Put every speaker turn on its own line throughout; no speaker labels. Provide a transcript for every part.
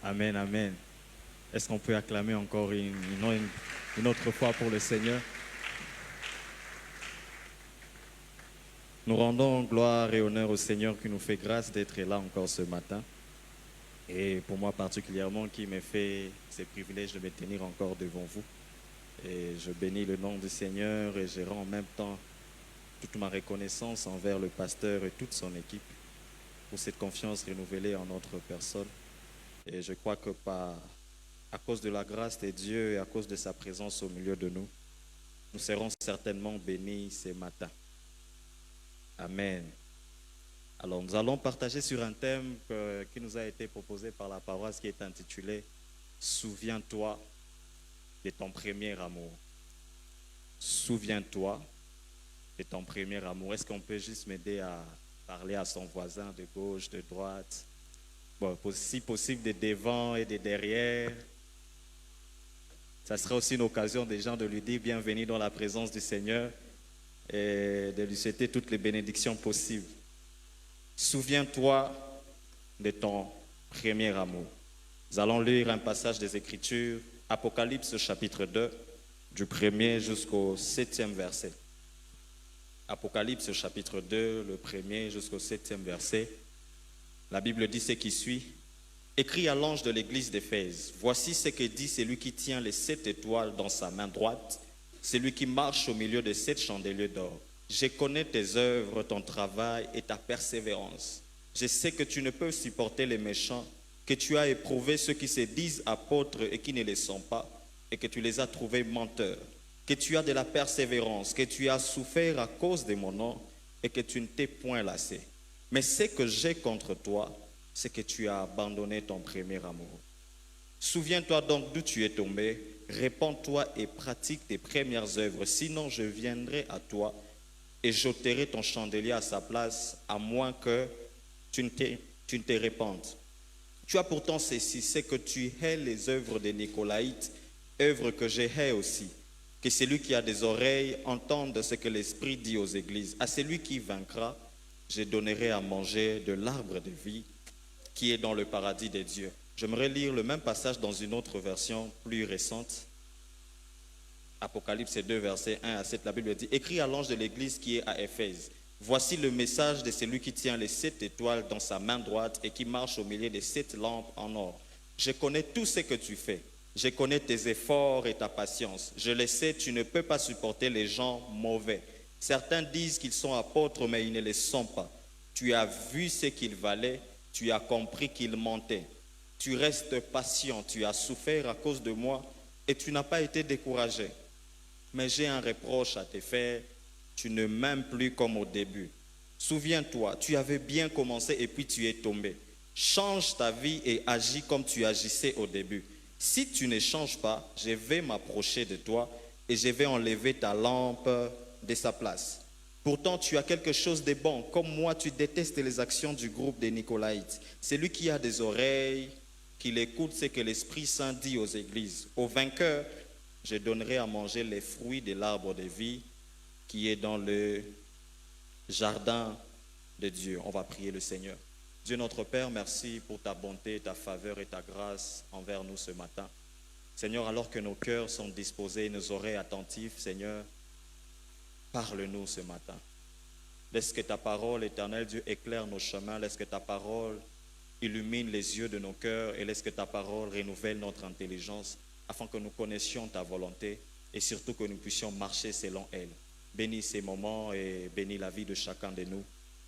Amen, amen. Est-ce qu'on peut acclamer encore une autre fois pour le Seigneur? Nous rendons gloire et honneur au Seigneur qui nous fait grâce d'être là encore ce matin. Et pour moi particulièrement, qui me fait ce privilège de me tenir encore devant vous. Et je bénis le nom du Seigneur et je rends en même temps toute ma reconnaissance envers le pasteur et toute son équipe pour cette confiance renouvelée en notre personne. Et je crois que à cause de la grâce de Dieu et à cause de sa présence au milieu de nous, nous serons certainement bénis ce matin. Amen. Alors, nous allons partager sur un thème qui nous a été proposé par la paroisse qui est intitulé « Souviens-toi de ton premier amour ». Souviens-toi de ton premier amour. Est-ce qu'on peut juste m'aider à parler à son voisin de gauche, de droite, bon, si possible de devant et de derrière. Ça sera aussi une occasion des gens de lui dire bienvenue dans la présence du Seigneur et de lui souhaiter toutes les bénédictions possibles. Souviens-toi de ton premier amour. Nous allons lire un passage des Écritures, Apocalypse chapitre 2, du 1er jusqu'au 7e verset. Apocalypse chapitre 2, le 1er jusqu'au 7e verset. La Bible dit ce qui suit. Écrit à l'ange de l'église d'Éphèse, voici ce que dit celui qui tient les 7 étoiles dans sa main droite, celui qui marche au milieu de 7 chandeliers d'or. Je connais tes œuvres, ton travail et ta persévérance. Je sais que tu ne peux supporter les méchants, que tu as éprouvé ceux qui se disent apôtres et qui ne le sont pas, et que tu les as trouvés menteurs, que tu as de la persévérance, que tu as souffert à cause de mon nom et que tu ne t'es point lassé. Mais ce que j'ai contre toi, c'est que tu as abandonné ton premier amour. Souviens-toi donc d'où tu es tombé, répands-toi et pratique tes premières œuvres, sinon je viendrai à toi et j'ôterai ton chandelier à sa place, à moins que tu ne te répandes. Tu as pourtant ceci, c'est que tu hais les œuvres des Nicolaïtes, œuvres que je hais aussi. Que celui qui a des oreilles entende ce que l'Esprit dit aux églises. À celui qui vaincra, je donnerai à manger de l'arbre de vie qui est dans le paradis des dieux. J'aimerais lire le même passage dans une autre version plus récente. Apocalypse 2, versets 1 à 7, la Bible dit, écrit à l'ange de l'église qui est à Éphèse. Voici le message de celui qui tient les 7 étoiles dans sa main droite et qui marche au milieu des 7 lampes en or. Je connais tout ce que tu fais. Je connais tes efforts et ta patience. Je le sais, tu ne peux pas supporter les gens mauvais. Certains disent qu'ils sont apôtres, mais ils ne le sont pas. Tu as vu ce qu'ils valaient. Tu as compris qu'il mentait. Tu restes patient, tu as souffert à cause de moi et tu n'as pas été découragé. Mais j'ai un reproche à te faire, tu ne m'aimes plus comme au début. Souviens-toi, tu avais bien commencé et puis tu es tombé. Change ta vie et agis comme tu agissais au début. Si tu ne changes pas, je vais m'approcher de toi et je vais enlever ta lampe de sa place. Pourtant, tu as quelque chose de bon. Comme moi, tu détestes les actions du groupe des Nicolaïtes. Celui qui a des oreilles, qu'il écoute ce que l'Esprit Saint dit aux églises. Au vainqueur, je donnerai à manger les fruits de l'arbre de vie qui est dans le jardin de Dieu. On va prier le Seigneur. Dieu notre Père, merci pour ta bonté, ta faveur et ta grâce envers nous ce matin. Seigneur, alors que nos cœurs sont disposés, nos oreilles attentives, Seigneur, parle-nous ce matin. Laisse que ta parole, éternel Dieu, éclaire nos chemins. Laisse que ta parole illumine les yeux de nos cœurs et laisse que ta parole renouvelle notre intelligence afin que nous connaissions ta volonté et surtout que nous puissions marcher selon elle. Bénis ces moments et bénis la vie de chacun de nous.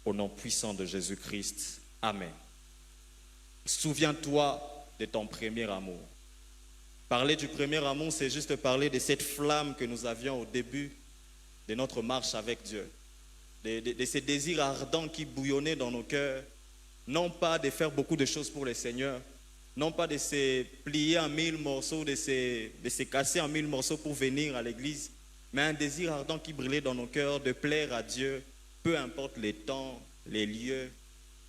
Au nom puissant de Jésus-Christ. Amen. Souviens-toi de ton premier amour. Parler du premier amour, c'est juste parler de cette flamme que nous avions au début de notre marche avec Dieu, de ces désirs ardents qui bouillonnaient dans nos cœurs, non pas de faire beaucoup de choses pour le Seigneur, non pas de se plier en 1000 morceaux, de se casser en 1000 morceaux pour venir à l'église, mais un désir ardent qui brûlait dans nos cœurs de plaire à Dieu, peu importe les temps, les lieux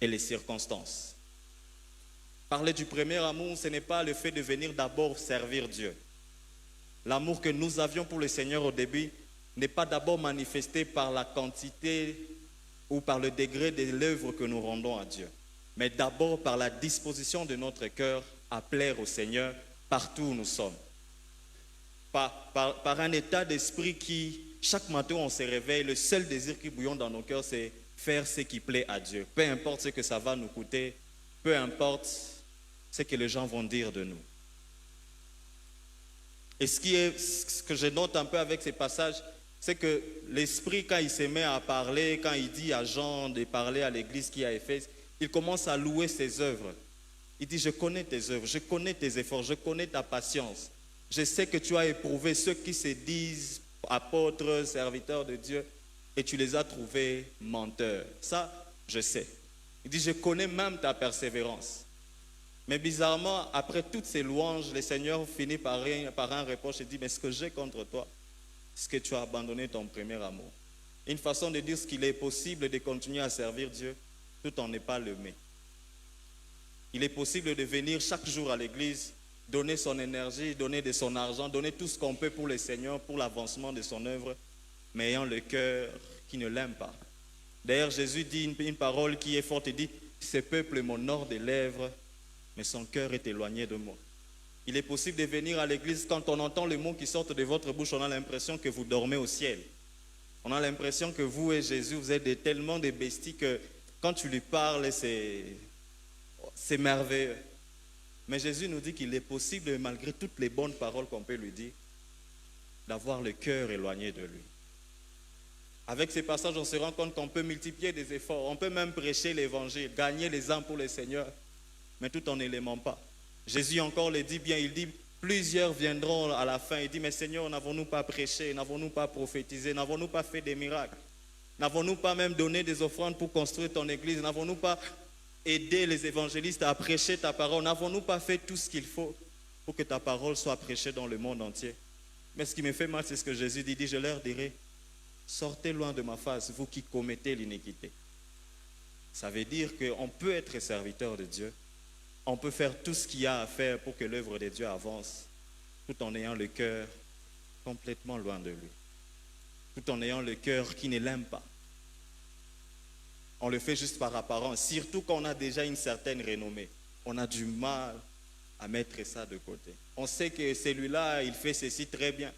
et les circonstances. Parler du premier amour, ce n'est pas le fait de venir d'abord servir Dieu. L'amour que nous avions pour le Seigneur au début n'est pas d'abord manifesté par la quantité ou par le degré de l'œuvre que nous rendons à Dieu, mais d'abord par la disposition de notre cœur à plaire au Seigneur partout où nous sommes. Par un état d'esprit qui, chaque matin on se réveille, le seul désir qui bouillonne dans nos cœurs, c'est faire ce qui plaît à Dieu. Peu importe ce que ça va nous coûter, peu importe ce que les gens vont dire de nous. Et ce que je note un peu avec ces passages, c'est que l'Esprit, quand il se met à parler, quand il dit à Jean de parler à l'église qui est à Éphèse, il commence à louer ses œuvres. Il dit, je connais tes œuvres, je connais tes efforts, je connais ta patience. Je sais que tu as éprouvé ceux qui se disent apôtres, serviteurs de Dieu, et tu les as trouvés menteurs. Ça, je sais. Il dit, je connais même ta persévérance. Mais bizarrement, après toutes ces louanges, le Seigneur finit par un reproche et dit, mais ce que j'ai contre toi, c'est que tu as abandonné ton premier amour. Une façon de dire qu'il est possible de continuer à servir Dieu tout en n'est pas le mais. Il est possible de venir chaque jour à l'église, donner son énergie, donner de son argent, donner tout ce qu'on peut pour le Seigneur, pour l'avancement de son œuvre, mais ayant le cœur qui ne l'aime pas. D'ailleurs, Jésus dit une parole qui est forte, il dit, ce peuple m'honore des lèvres, mais son cœur est éloigné de moi. Il est possible de venir à l'église, quand on entend les mots qui sortent de votre bouche, on a l'impression que vous dormez au ciel. On a l'impression que vous et Jésus, vous êtes tellement des besties que quand tu lui parles, c'est merveilleux. Mais Jésus nous dit qu'il est possible, malgré toutes les bonnes paroles qu'on peut lui dire, d'avoir le cœur éloigné de lui. Avec ces passages, on se rend compte qu'on peut multiplier des efforts, on peut même prêcher l'évangile, gagner les âmes pour le Seigneur, mais tout en ne l'aimant pas. Jésus encore le dit bien, il dit, plusieurs viendront à la fin, il dit, mais Seigneur, n'avons-nous pas prêché, n'avons-nous pas prophétisé, n'avons-nous pas fait des miracles, n'avons-nous pas même donné des offrandes pour construire ton église, n'avons-nous pas aidé les évangélistes à prêcher ta parole, n'avons-nous pas fait tout ce qu'il faut pour que ta parole soit prêchée dans le monde entier? Mais ce qui me fait mal, c'est ce que Jésus dit, je leur dirai, sortez loin de ma face, vous qui commettez l'iniquité. Ça veut dire qu'on peut être serviteur de Dieu, on peut faire tout ce qu'il y a à faire pour que l'œuvre de Dieu avance, tout en ayant le cœur complètement loin de lui, tout en ayant le cœur qui ne l'aime pas. On le fait juste par apparence, surtout quand on a déjà une certaine renommée. On a du mal à mettre ça de côté. On sait que celui-là, il fait ceci très bien.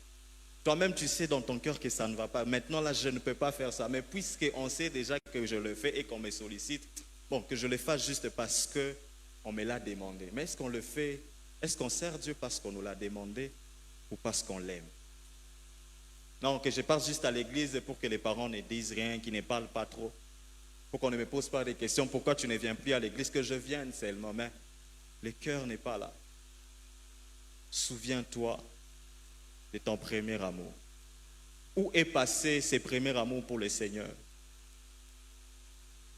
Toi-même, tu sais dans ton cœur que ça ne va pas. Maintenant, là, je ne peux pas faire ça. Mais puisqu'on sait déjà que je le fais et qu'on me sollicite, bon, que je le fasse juste parce qu'on me l'a demandé. Mais est-ce qu'on le fait, est-ce qu'on sert Dieu parce qu'on nous l'a demandé ou parce qu'on l'aime? Non, que je passe juste à l'église pour que les parents ne disent rien, qu'ils ne parlent pas trop. Pour qu'on ne me pose pas des questions, pourquoi tu ne viens plus à l'église, que je vienne seulement, mais le cœur n'est pas là. Souviens-toi de ton premier amour. Où est passé ce premier amour pour le Seigneur?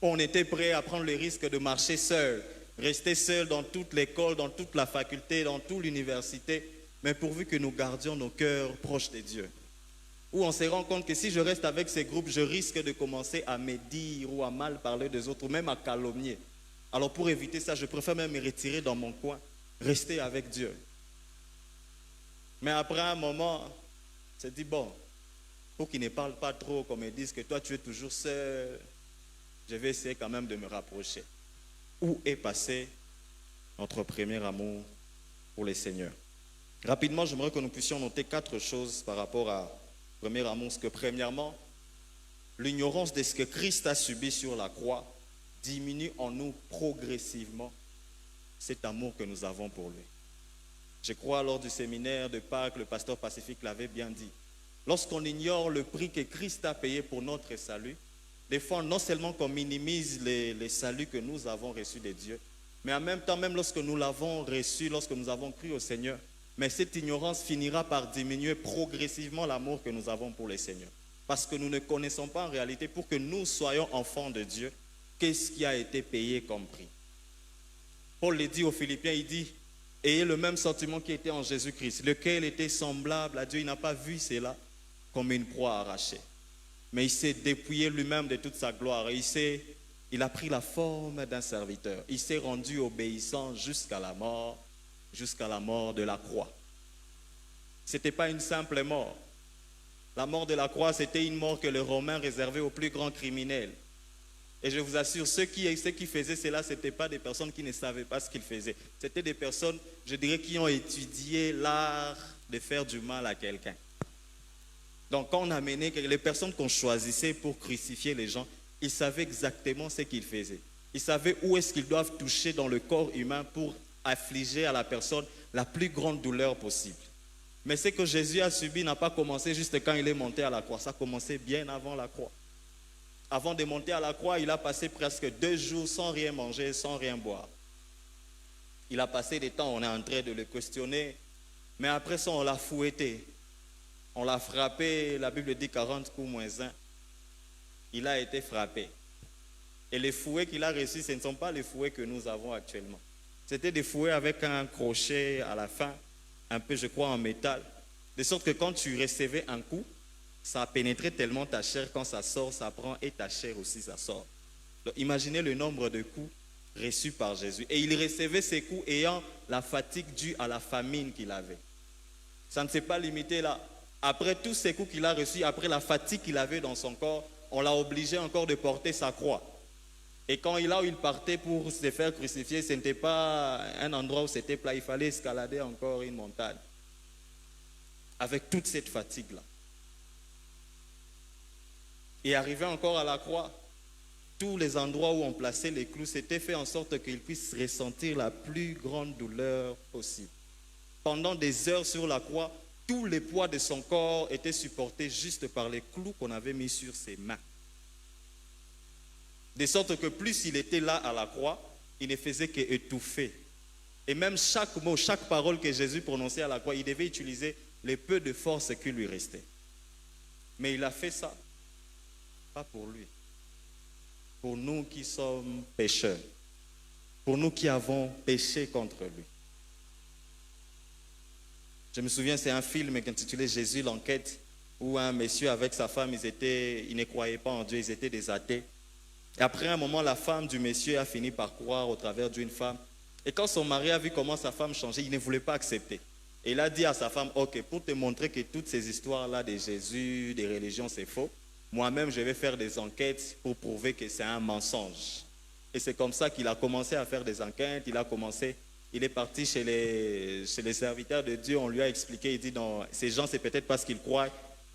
On était prêt à prendre le risque de marcher seul, rester seul dans toute l'école, dans toute la faculté, dans toute l'université, mais pourvu que nous gardions nos cœurs proches de Dieu. Où on se rend compte que si je reste avec ces groupes, je risque de commencer à médire ou à mal parler des autres, ou même à calomnier. Alors pour éviter ça, je préfère même me retirer dans mon coin, rester avec Dieu. Mais après un moment, je me dis, bon, pour qu'ils ne parlent pas trop, qu'on me dise que toi tu es toujours seul, je vais essayer quand même de me rapprocher. Où est passé notre premier amour pour le Seigneur? Rapidement, j'aimerais que nous puissions noter 4 choses par rapport à premier amour. Que premièrement, l'ignorance de ce que Christ a subi sur la croix diminue en nous progressivement cet amour que nous avons pour lui. Je crois lors du séminaire de Pâques, le pasteur Pacifique l'avait bien dit. Lorsqu'on ignore le prix que Christ a payé pour notre salut, des fois non seulement qu'on minimise les saluts que nous avons reçus de Dieu, mais en même temps, même lorsque nous l'avons reçu, lorsque nous avons cru au Seigneur, mais cette ignorance finira par diminuer progressivement l'amour que nous avons pour le Seigneur. Parce que nous ne connaissons pas en réalité, pour que nous soyons enfants de Dieu, qu'est-ce qui a été payé comme prix. Paul le dit aux Philippiens, il dit, ayez le même sentiment qui était en Jésus-Christ, lequel était semblable à Dieu. Il n'a pas vu cela comme une proie arrachée. Mais il s'est dépouillé lui-même de toute sa gloire. Et il a pris la forme d'un serviteur. Il s'est rendu obéissant jusqu'à la mort de la croix. Ce n'était pas une simple mort. La mort de la croix, c'était une mort que les Romains réservaient aux plus grands criminels. Et je vous assure, ceux qui faisaient cela, ce n'étaient pas des personnes qui ne savaient pas ce qu'ils faisaient. C'était des personnes, je dirais, qui ont étudié l'art de faire du mal à quelqu'un. Donc quand on amenait les personnes qu'on choisissait pour crucifier les gens, ils savaient exactement ce qu'ils faisaient. Ils savaient où est-ce qu'ils doivent toucher dans le corps humain pour affliger à la personne la plus grande douleur possible. Mais ce que Jésus a subi n'a pas commencé juste quand il est monté à la croix. Ça a commencé bien avant la croix. Avant de monter à la croix, il a passé presque 2 jours sans rien manger, sans rien boire. Il a passé des temps, on est en train de le questionner. Mais après ça, on l'a fouetté. On l'a frappé, la Bible dit 40 coups moins 1. Il a été frappé. Et les fouets qu'il a reçus, ce ne sont pas les fouets que nous avons actuellement. C'était des fouets avec un crochet à la fin, un peu, je crois, en métal. De sorte que quand tu recevais un coup, ça pénétrait tellement ta chair, quand ça sort, ça prend, et ta chair aussi, ça sort. Donc, imaginez le nombre de coups reçus par Jésus. Et il recevait ces coups ayant la fatigue due à la famine qu'il avait. Ça ne s'est pas limité là. Après tous ces coups qu'il a reçus, après la fatigue qu'il avait dans son corps, on l'a obligé encore de porter sa croix. Et quand il partait pour se faire crucifier, ce n'était pas un endroit où c'était plat, il fallait escalader encore une montagne. Avec toute cette fatigue-là. Et arrivé encore à la croix, tous les endroits où on plaçait les clous, c'était fait en sorte qu'il puisse ressentir la plus grande douleur possible. Pendant des heures sur la croix, tout le poids de son corps était supporté juste par les clous qu'on avait mis sur ses mains. De sorte que plus il était là à la croix, il ne faisait qu'étouffer. Et même chaque mot, chaque parole que Jésus prononçait à la croix, il devait utiliser le peu de force qui lui restait. Mais il a fait ça, pas pour lui. Pour nous qui sommes pécheurs. Pour nous qui avons péché contre lui. Je me souviens, c'est un film intitulé Jésus l'enquête, où un monsieur avec sa femme, ils ne croyaient pas en Dieu, ils étaient des athées. Et après un moment, la femme du monsieur a fini par croire au travers d'une femme. Et quand son mari a vu comment sa femme changeait, il ne voulait pas accepter. Et il a dit à sa femme, ok, pour te montrer que toutes ces histoires-là de Jésus, des religions, c'est faux, moi-même, je vais faire des enquêtes pour prouver que c'est un mensonge. Et c'est comme ça qu'il a commencé à faire des enquêtes, il est parti chez les serviteurs de Dieu, on lui a expliqué, il dit, non, ces gens, c'est peut-être parce qu'ils croient,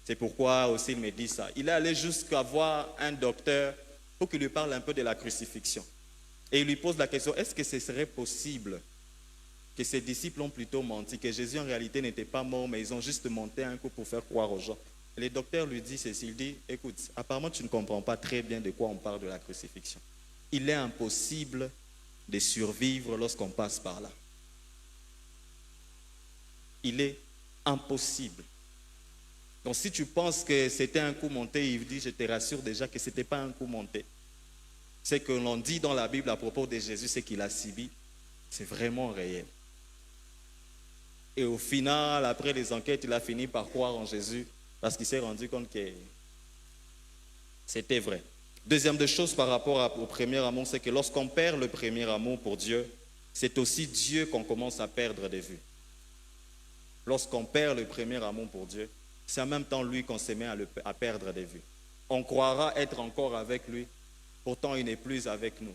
c'est pourquoi aussi il me dit ça. Il est allé jusqu'à voir un docteur pour qu'il lui parle un peu de la crucifixion. Et il lui pose la question, est-ce que ce serait possible que ses disciples ont plutôt menti, que Jésus en réalité n'était pas mort, mais ils ont juste monté un coup pour faire croire aux gens. Et le docteur lui dit ceci, il dit, écoute, apparemment tu ne comprends pas très bien de quoi on parle de la crucifixion. Il est impossible de survivre lorsqu'on passe par là. Il est impossible. Donc si tu penses que c'était un coup monté, il dit, je te rassure déjà que ce n'était pas un coup monté. Ce que l'on dit dans la Bible à propos de Jésus, c'est qu'il a subi, c'est vraiment réel. Et au final, après les enquêtes, il a fini par croire en Jésus parce qu'il s'est rendu compte que c'était vrai. Deuxième des choses par rapport au premier amour, c'est que lorsqu'on perd le premier amour pour Dieu, c'est aussi Dieu qu'on commence à perdre de vue. Lorsqu'on perd le premier amour pour Dieu, c'est en même temps lui qu'on se met à perdre de vue. On croira être encore avec lui, pourtant il n'est plus avec nous.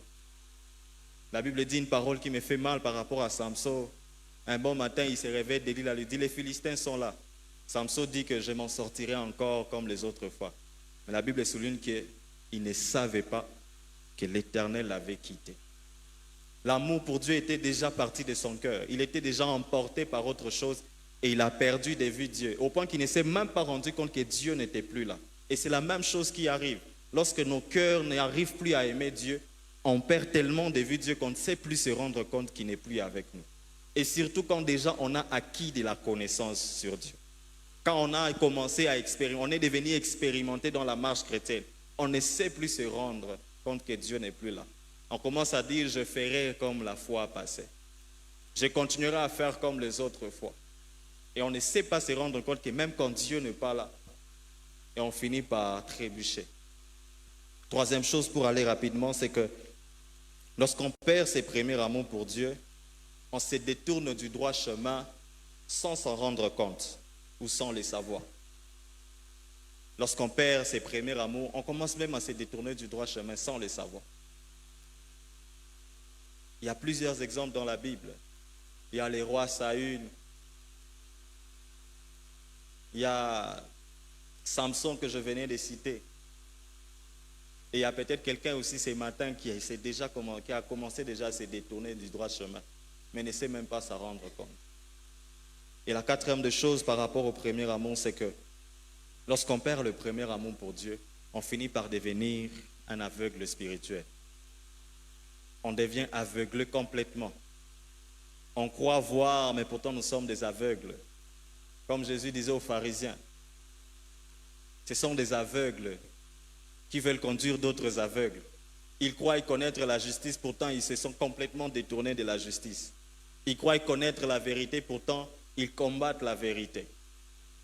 La Bible dit une parole qui me fait mal par rapport à Samson. Un bon matin, il se réveille, Delilah lui dit, les Philistins sont là. Samson dit que je m'en sortirai encore comme les autres fois. Mais la Bible souligne qu'il ne savait pas que l'Éternel l'avait quitté. L'amour pour Dieu était déjà parti de son cœur. Il était déjà emporté par autre chose et il a perdu de vue Dieu. Au point qu'il ne s'est même pas rendu compte que Dieu n'était plus là. Et c'est la même chose qui arrive. Lorsque nos cœurs n'arrivent plus à aimer Dieu, on perd tellement de vue Dieu qu'on ne sait plus se rendre compte qu'il n'est plus avec nous. Et surtout quand déjà on a acquis de la connaissance sur Dieu. Quand on a commencé à expérimenter, on est devenu expérimenté dans la marche chrétienne, on ne sait plus se rendre compte que Dieu n'est plus là. On commence à dire, je ferai comme la fois passée. Je continuerai à faire comme les autres fois. Et on ne sait pas se rendre compte que même quand Dieu n'est pas là, et on finit par trébucher. Troisième chose pour aller rapidement, c'est que lorsqu'on perd ses premiers amours pour Dieu, on se détourne du droit chemin sans s'en rendre compte ou sans le savoir. Lorsqu'on perd ses premiers amours, on commence même à se détourner du droit chemin sans le savoir. Il y a plusieurs exemples dans la Bible. Il y a les rois Saül. Il y a Samson que je venais de citer. Et il y a peut-être quelqu'un aussi ce matin qui a commencé déjà à se détourner du droit chemin, mais ne sait même pas s'en rendre compte. Et la quatrième des choses par rapport au premier amour, c'est que lorsqu'on perd le premier amour pour Dieu, on finit par devenir un aveugle spirituel. On devient aveugle complètement. On croit voir, mais pourtant nous sommes des aveugles. Comme Jésus disait aux pharisiens, ce sont des aveugles qui veulent conduire d'autres aveugles. Ils croient connaître la justice, pourtant ils se sont complètement détournés de la justice. Ils croient connaître la vérité, pourtant ils combattent la vérité.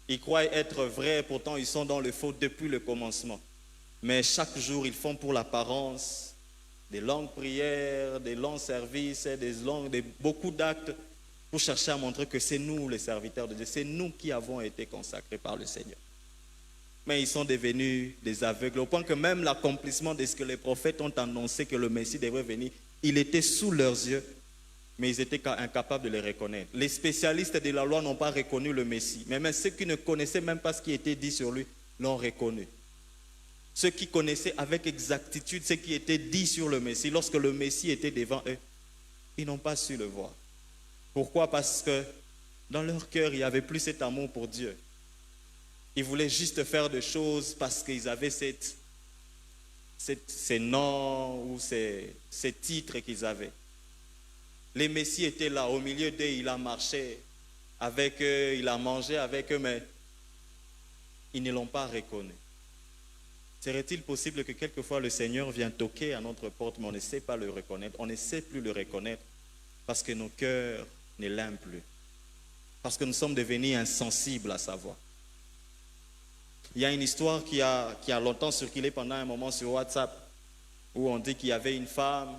Ils croient être vrais, pourtant ils sont dans le faux depuis le commencement. Mais chaque jour, ils font pour l'apparence des longues prières, des longs services, beaucoup d'actes pour chercher à montrer que c'est nous les serviteurs de Dieu, c'est nous qui avons été consacrés par le Seigneur. Mais ils sont devenus des aveugles, au point que même l'accomplissement de ce que les prophètes ont annoncé que le Messie devrait venir, il était sous leurs yeux, mais ils étaient incapables de le reconnaître. Les spécialistes de la loi n'ont pas reconnu le Messie, mais même ceux qui ne connaissaient même pas ce qui était dit sur lui l'ont reconnu. Ceux qui connaissaient avec exactitude ce qui était dit sur le Messie, lorsque le Messie était devant eux, ils n'ont pas su le voir. Pourquoi? Parce que dans leur cœur, il n'y avait plus cet amour pour Dieu. Ils voulaient juste faire des choses parce qu'ils avaient ces noms ou ces titres qu'ils avaient. Les Messies étaient là, au milieu d'eux, il a marché avec eux, il a mangé avec eux, mais ils ne l'ont pas reconnu. Serait-il possible que quelquefois le Seigneur vienne toquer à notre porte, mais on ne sait pas le reconnaître, on ne sait plus le reconnaître parce que nos cœurs ne l'aiment plus, parce que nous sommes devenus insensibles à sa voix. Il y a une histoire qui a longtemps circulé pendant un moment sur WhatsApp, où on dit qu'il y avait une femme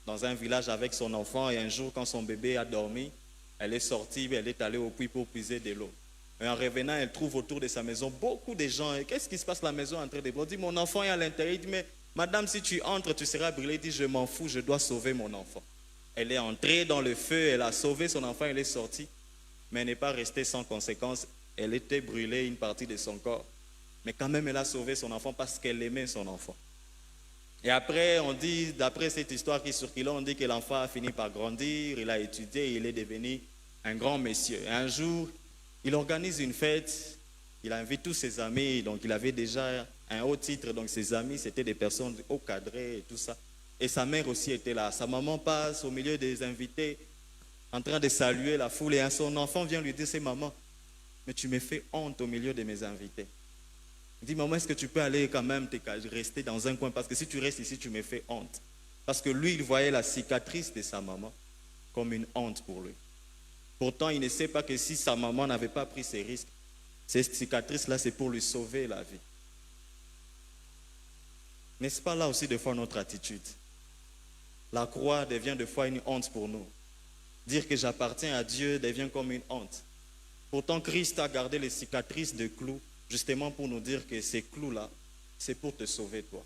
dans un village avec son enfant, et un jour, quand son bébé a dormi, elle est sortie, elle est allée au puits pour puiser de l'eau. Et en revenant, elle trouve autour de sa maison beaucoup de gens. Et qu'est-ce qui se passe? La maison est en train de brûler. Elle dit, mon enfant est à l'intérieur. Il dit, mais madame, si tu entres, tu seras brûlée. Elle dit, je m'en fous, je dois sauver mon enfant. Elle est entrée dans le feu, elle a sauvé son enfant, elle est sortie. Mais elle n'est pas restée sans conséquence. Elle était brûlée, une partie de son corps. Mais quand même, elle a sauvé son enfant parce qu'elle aimait son enfant. Et après, on dit, d'après cette histoire qui circule, on dit que l'enfant a fini par grandir, il a étudié, il est devenu un grand monsieur. Et un jour, il organise une fête, il invite tous ses amis, donc il avait déjà un haut titre, donc ses amis, c'était des personnes haut cadrées et tout ça. Et sa mère aussi était là. Sa maman passe au milieu des invités, en train de saluer la foule, et son enfant vient lui dire, c'est maman, mais tu me fais honte au milieu de mes invités. Il dit, maman, est-ce que tu peux aller quand même rester dans un coin? Parce que si tu restes ici, tu me fais honte. Parce que lui, il voyait la cicatrice de sa maman comme une honte pour lui. Pourtant, il ne sait pas que si sa maman n'avait pas pris ces risques, cette cicatrice-là, c'est pour lui sauver la vie. N'est-ce pas là aussi des fois notre attitude? La croix devient des fois une honte pour nous. Dire que j'appartiens à Dieu devient comme une honte. Pourtant, Christ a gardé les cicatrices de clous justement pour nous dire que ces clous-là, c'est pour te sauver toi.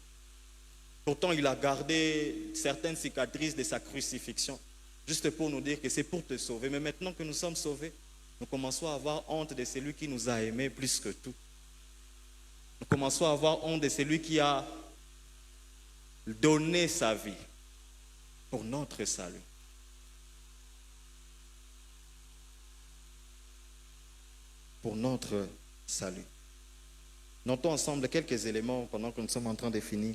Pourtant, il a gardé certaines cicatrices de sa crucifixion, juste pour nous dire que c'est pour te sauver. Mais maintenant que nous sommes sauvés, nous commençons à avoir honte de celui qui nous a aimés plus que tout. Nous commençons à avoir honte de celui qui a donné sa vie pour notre salut. Pour notre salut. Notons ensemble quelques éléments pendant que nous sommes en train de finir,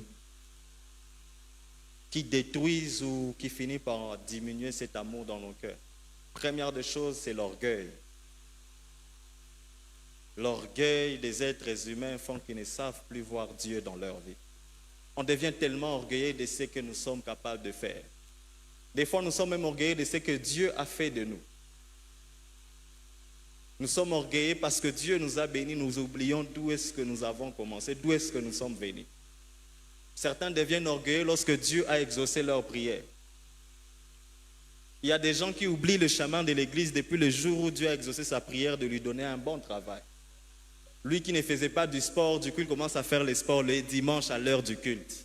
qui détruisent ou qui finissent par diminuer cet amour dans nos cœurs. Première des choses, c'est l'orgueil. L'orgueil des êtres humains font qu'ils ne savent plus voir Dieu dans leur vie. On devient tellement orgueilleux de ce que nous sommes capables de faire. Des fois, nous sommes même orgueilleux de ce que Dieu a fait de nous. Nous sommes orgueilleux parce que Dieu nous a bénis, nous oublions d'où est-ce que nous avons commencé, d'où est-ce que nous sommes venus. Certains deviennent orgueilleux lorsque Dieu a exaucé leurs prières. Il y a des gens qui oublient le chemin de l'église depuis le jour où Dieu a exaucé sa prière de lui donner un bon travail. Lui qui ne faisait pas du sport, du coup, il commence à faire le sport les dimanches à l'heure du culte.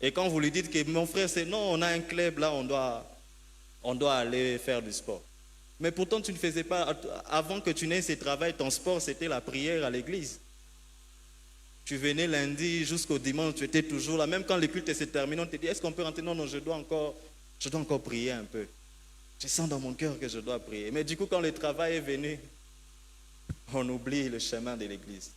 Et quand vous lui dites que mon frère, c'est non, on a un club là, on doit aller faire du sport. Mais pourtant, tu ne faisais pas, avant que tu n'aies ce travail, ton sport, c'était la prière à l'église. Tu venais lundi jusqu'au dimanche, tu étais toujours là. Même quand le culte se termine, on te dit, est-ce qu'on peut rentrer? Non, non, je dois encore prier un peu. Je sens dans mon cœur que je dois prier. Mais du coup, quand le travail est venu, on oublie le chemin de l'église.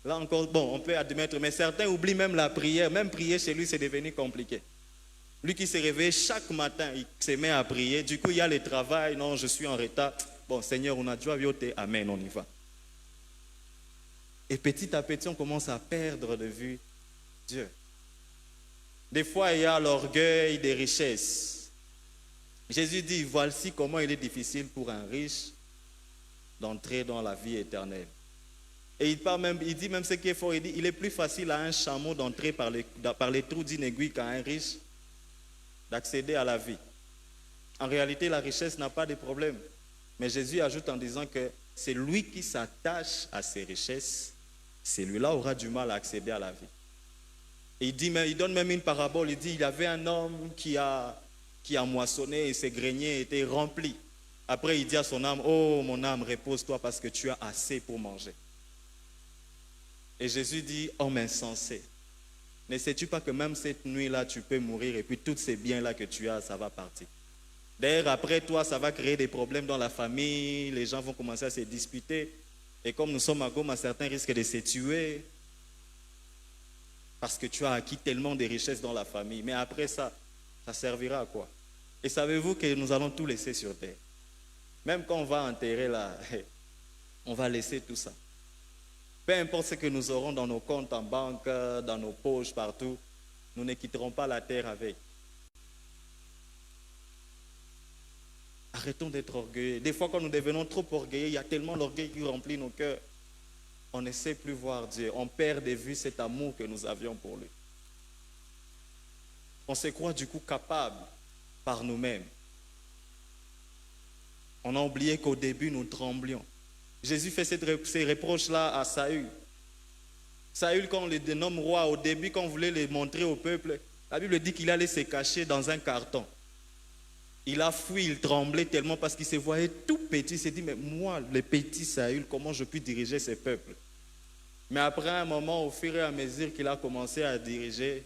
Là encore, bon, on peut admettre, mais certains oublient même la prière. Même prier chez lui, c'est devenu compliqué. Lui qui se réveille chaque matin, il se met à prier. Du coup, il y a le travail. Non, je suis en retard. Bon, Seigneur, on a dû avioter. Amen, on y va. Et petit à petit, on commence à perdre de vue Dieu. Des fois, il y a l'orgueil des richesses. Jésus dit, voici comment il est difficile pour un riche d'entrer dans la vie éternelle. Et il dit même ce qui est fort, il dit, il est plus facile à un chameau d'entrer par les trous d'une aiguille qu'à un riche d'accéder à la vie. En réalité, la richesse n'a pas de problème. Mais Jésus ajoute en disant que c'est lui qui s'attache à ses richesses, celui-là aura du mal à accéder à la vie. Et il donne même une parabole, il dit, il y avait un homme qui a moissonné et ses greniers étaient remplis. Après, il dit à son âme, oh mon âme, repose-toi parce que tu as assez pour manger. Et Jésus dit, homme insensé, ne sais-tu pas que même cette nuit-là, tu peux mourir et puis tous ces biens-là que tu as, ça va partir. D'ailleurs, après toi, ça va créer des problèmes dans la famille, les gens vont commencer à se disputer. Et comme nous sommes à Goma, certains risquent de se tuer parce que tu as acquis tellement de richesses dans la famille. Mais après ça servira à quoi? Et savez-vous que nous allons tout laisser sur terre? Même quand on va enterrer là, on va laisser tout ça. Peu importe ce que nous aurons dans nos comptes en banque, dans nos poches, partout, nous ne quitterons pas la terre avec. Arrêtons d'être orgueilleux. Des fois, quand nous devenons trop orgueilleux, il y a tellement d'orgueil qui remplit nos cœurs. On ne sait plus voir Dieu. On perd de vue cet amour que nous avions pour lui. On se croit du coup capable par nous-mêmes. On a oublié qu'au début, nous tremblions. Jésus fait ces reproches-là à Saül. Saül, quand on le dénomme roi, au début, quand on voulait le montrer au peuple, la Bible dit qu'il allait se cacher dans un carton. Il a fui, il tremblait tellement parce qu'il se voyait tout petit. Il s'est dit, mais moi, le petit Saül, comment je puis diriger ce peuple? Mais après un moment, au fur et à mesure qu'il a commencé à diriger,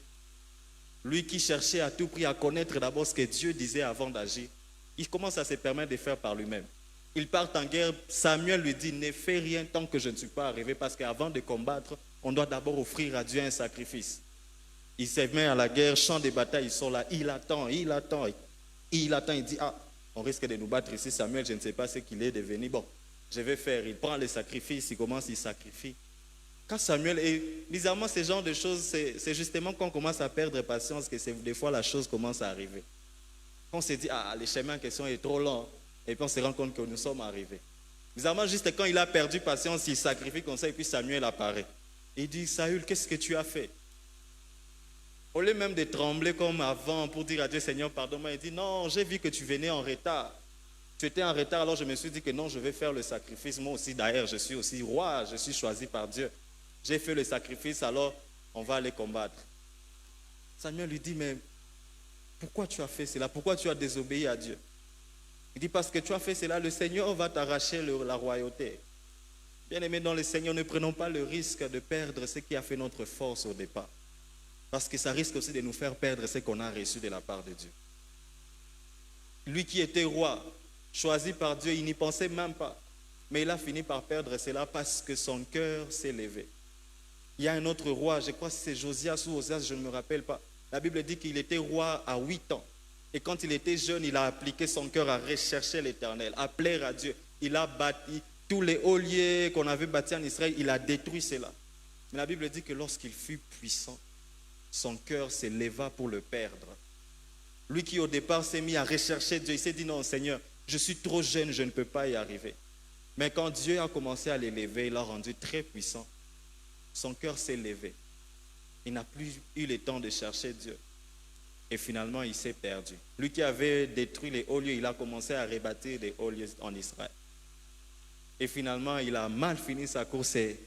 lui qui cherchait à tout prix à connaître d'abord ce que Dieu disait avant d'agir, il commence à se permettre de faire par lui-même. Ils partent en guerre, Samuel lui dit, ne fais rien tant que je ne suis pas arrivé, parce qu'avant de combattre, on doit d'abord offrir à Dieu un sacrifice. Il se met à la guerre, champ de bataille, ils sont là, il attend, il dit, ah, on risque de nous battre ici, Samuel, je ne sais pas ce qu'il est devenu, bon, je vais faire, il prend les sacrifices, il commence, il sacrifie. Quand Samuel, et bizarrement, ce genre de choses, c'est justement quand on commence à perdre patience que des fois la chose commence à arriver. Quand on se dit, ah, le chemin en question est trop long, et puis on se rend compte que nous sommes arrivés. Bizarrement, juste quand il a perdu patience, il sacrifie comme ça, et puis Samuel apparaît. Et il dit, Saül, qu'est-ce que tu as fait? Au lieu même de trembler comme avant pour dire à Dieu, Seigneur, pardonne-moi, il dit, non, j'ai vu que tu venais en retard. Tu étais en retard, alors je me suis dit que non, je vais faire le sacrifice. Moi aussi, d'ailleurs, je suis aussi roi, je suis choisi par Dieu. J'ai fait le sacrifice, alors on va aller combattre. Samuel lui dit, mais pourquoi tu as fait cela? Pourquoi tu as désobéi à Dieu? Il dit, parce que tu as fait cela, le Seigneur va t'arracher la royauté. Bien-aimés dans le Seigneur, ne prenons pas le risque de perdre ce qui a fait notre force au départ. Parce que ça risque aussi de nous faire perdre ce qu'on a reçu de la part de Dieu. Lui qui était roi, choisi par Dieu, il n'y pensait même pas. Mais il a fini par perdre cela parce que son cœur s'est levé. Il y a un autre roi, je crois que c'est Josias ou Osias, je ne me rappelle pas. La Bible dit qu'il était roi à 8 ans. Et quand il était jeune, il a appliqué son cœur à rechercher l'Éternel, à plaire à Dieu. Il a bâti tous les hauts lieux qu'on avait bâtis en Israël, il a détruit cela. Mais la Bible dit que lorsqu'il fut puissant, son cœur s'éleva pour le perdre. Lui qui au départ s'est mis à rechercher Dieu, il s'est dit non Seigneur, je suis trop jeune, je ne peux pas y arriver. Mais quand Dieu a commencé à l'élever, il l'a rendu très puissant. Son cœur s'est levé. Il n'a plus eu le temps de chercher Dieu. Et finalement, il s'est perdu. Lui qui avait détruit les hauts lieux, il a commencé à rebâtir les hauts lieux en Israël. Et finalement, il a mal fini sa course et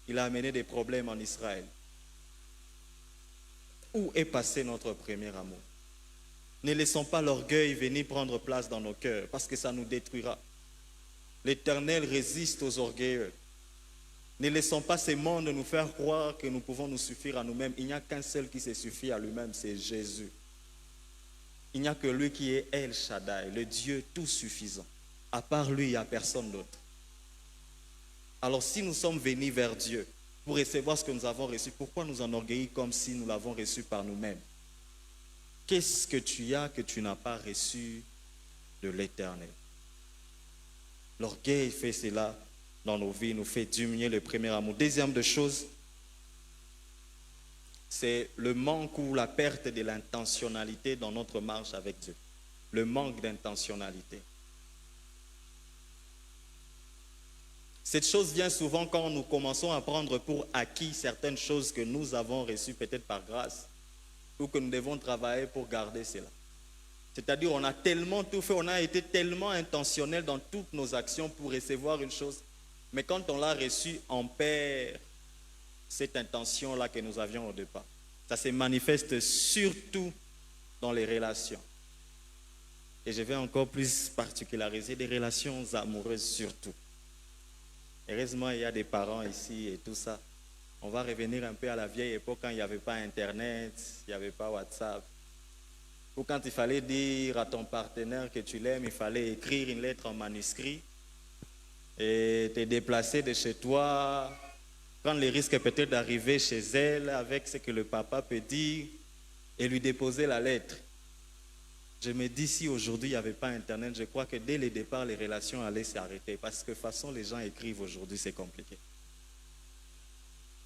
il a amené des problèmes en Israël. Où est passé notre premier amour? Ne laissons pas l'orgueil venir prendre place dans nos cœurs parce que ça nous détruira. L'Éternel résiste aux orgueilleux. Ne laissons pas ce monde nous faire croire que nous pouvons nous suffire à nous-mêmes. Il n'y a qu'un seul qui se suffit à lui-même, c'est Jésus. Il n'y a que lui qui est El Shaddai, le Dieu tout suffisant. À part lui, il n'y a personne d'autre. Alors si nous sommes venus vers Dieu pour recevoir ce que nous avons reçu, pourquoi nous enorgueillir comme si nous l'avons reçu par nous-mêmes? Qu'est-ce que tu as que tu n'as pas reçu de l'Éternel? L'orgueil fait cela dans nos vies, nous fait diminuer le premier amour. Deuxième de chose, c'est le manque ou la perte de l'intentionnalité dans notre marche avec Dieu. Le manque d'intentionnalité. Cette chose vient souvent quand nous commençons à prendre pour acquis certaines choses que nous avons reçues peut-être par grâce ou que nous devons travailler pour garder cela. C'est-à-dire on a tellement tout fait, on a été tellement intentionnel dans toutes nos actions pour recevoir une chose, mais quand on l'a reçue, on perd cette intention-là que nous avions au départ. Ça se manifeste surtout dans les relations. Et je vais encore plus particulariser des relations amoureuses surtout. Heureusement, il y a des parents ici et tout ça. On va revenir un peu à la vieille époque quand il n'y avait pas Internet, il n'y avait pas WhatsApp. Ou quand il fallait dire à ton partenaire que tu l'aimes, il fallait écrire une lettre en manuscrit et te déplacer de chez toi, prendre les risques peut-être d'arriver chez elle avec ce que le papa peut dire et lui déposer la lettre. Je me dis, si aujourd'hui il n'y avait pas Internet, je crois que dès le départ, les relations allaient s'arrêter. Parce que de toute façon, les gens écrivent aujourd'hui, c'est compliqué.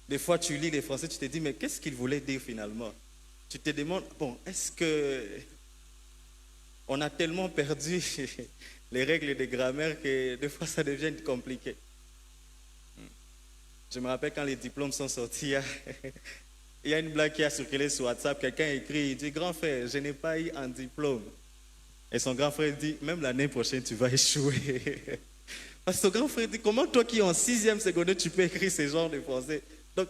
Des fois, tu lis les Français, tu te dis, mais qu'est-ce qu'ils voulaient dire finalement? Tu te demandes, bon, est-ce que on a tellement perdu les règles de grammaire que des fois, ça devient compliqué. Je me rappelle quand les diplômes sont sortis, il y a une blague qui a circulé sur WhatsApp. Quelqu'un écrit, il dit, grand frère, je n'ai pas eu un diplôme. Et son grand frère dit, même l'année prochaine, tu vas échouer. Parce que son grand frère dit, comment toi qui es en 6e secondaire, tu peux écrire ce genre de français? Donc,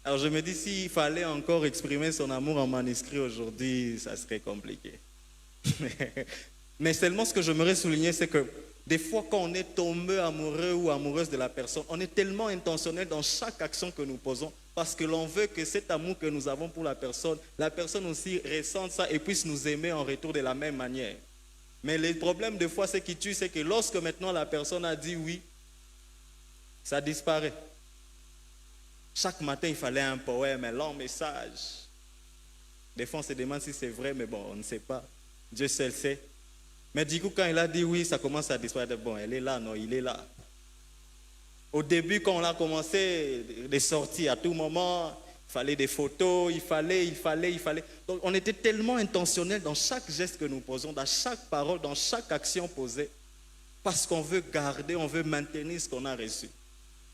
alors je me dis, s'il fallait encore exprimer son amour en manuscrit aujourd'hui, ça serait compliqué. Mais seulement ce que j'aimerais souligner, c'est que des fois, quand on est tombé amoureux ou amoureuse de la personne, on est tellement intentionnel dans chaque action que nous posons parce que l'on veut que cet amour que nous avons pour la personne aussi ressente ça et puisse nous aimer en retour de la même manière. Mais le problème de fois, c'est qui tue, c'est que lorsque maintenant la personne a dit oui, ça disparaît. Chaque matin, il fallait un poème, un long message. Des fois, on se demande si c'est vrai, mais bon, on ne sait pas. Dieu seul sait. Mais du coup, quand il a dit oui, ça commence à disparaître. Bon, elle est là, non, il est là. Au début, quand on a commencé les sorties, à tout moment, il fallait des photos, il fallait. Donc, on était tellement intentionnel dans chaque geste que nous posons, dans chaque parole, dans chaque action posée, parce qu'on veut garder, on veut maintenir ce qu'on a reçu.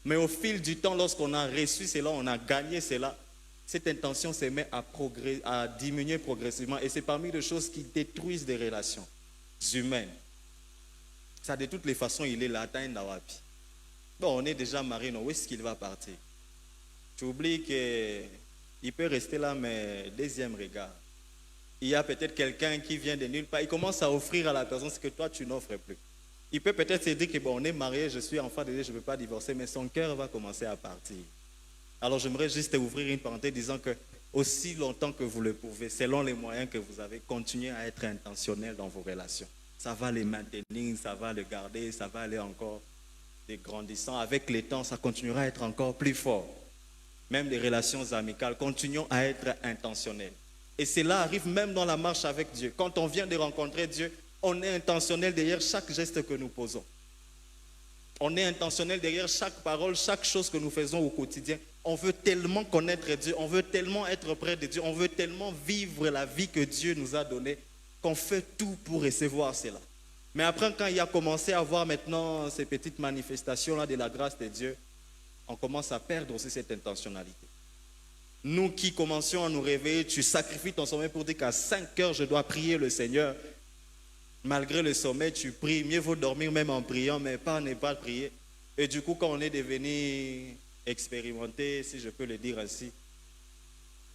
Mais au fil du temps, lorsqu'on a reçu cela, on a gagné cela, cette intention se met à diminuer progressivement. Et c'est parmi les choses qui détruisent des relations humaines. Ça, de toutes les façons, il est là, Wapi. Bon, on est déjà marié, non, où est-ce qu'il va partir? Tu oublies qu'il peut rester là, mais deuxième regard. Il y a peut-être quelqu'un qui vient de nulle part, il commence à offrir à la personne ce que toi, tu n'offres plus. Il peut peut-être se dire que bon, on est marié, je suis enfant de Dieu, je ne peux pas divorcer, mais son cœur va commencer à partir. Alors j'aimerais juste ouvrir une parenthèse disant que aussi longtemps que vous le pouvez, selon les moyens que vous avez, continuez à être intentionnel dans vos relations. Ça va les maintenir, ça va les garder, ça va aller encore grandissant. Avec le temps, ça continuera à être encore plus fort. Même les relations amicales, continuons à être intentionnels. Et cela arrive même dans la marche avec Dieu. Quand on vient de rencontrer Dieu, on est intentionnel derrière chaque geste que nous posons. On est intentionnel derrière chaque parole, chaque chose que nous faisons au quotidien. On veut tellement connaître Dieu, on veut tellement être près de Dieu, on veut tellement vivre la vie que Dieu nous a donnée qu'on fait tout pour recevoir cela. Mais après, quand il a commencé à voir maintenant ces petites manifestations-là de la grâce de Dieu, on commence à perdre aussi cette intentionnalité. Nous qui commencions à nous réveiller, tu sacrifies ton sommeil pour dire qu'à 5 heures, je dois prier le Seigneur. Malgré le sommeil, tu pries. Mieux vaut dormir même en priant, mais pas ne pas prier. Et du coup, quand on est devenu expérimenté, si je peux le dire ainsi,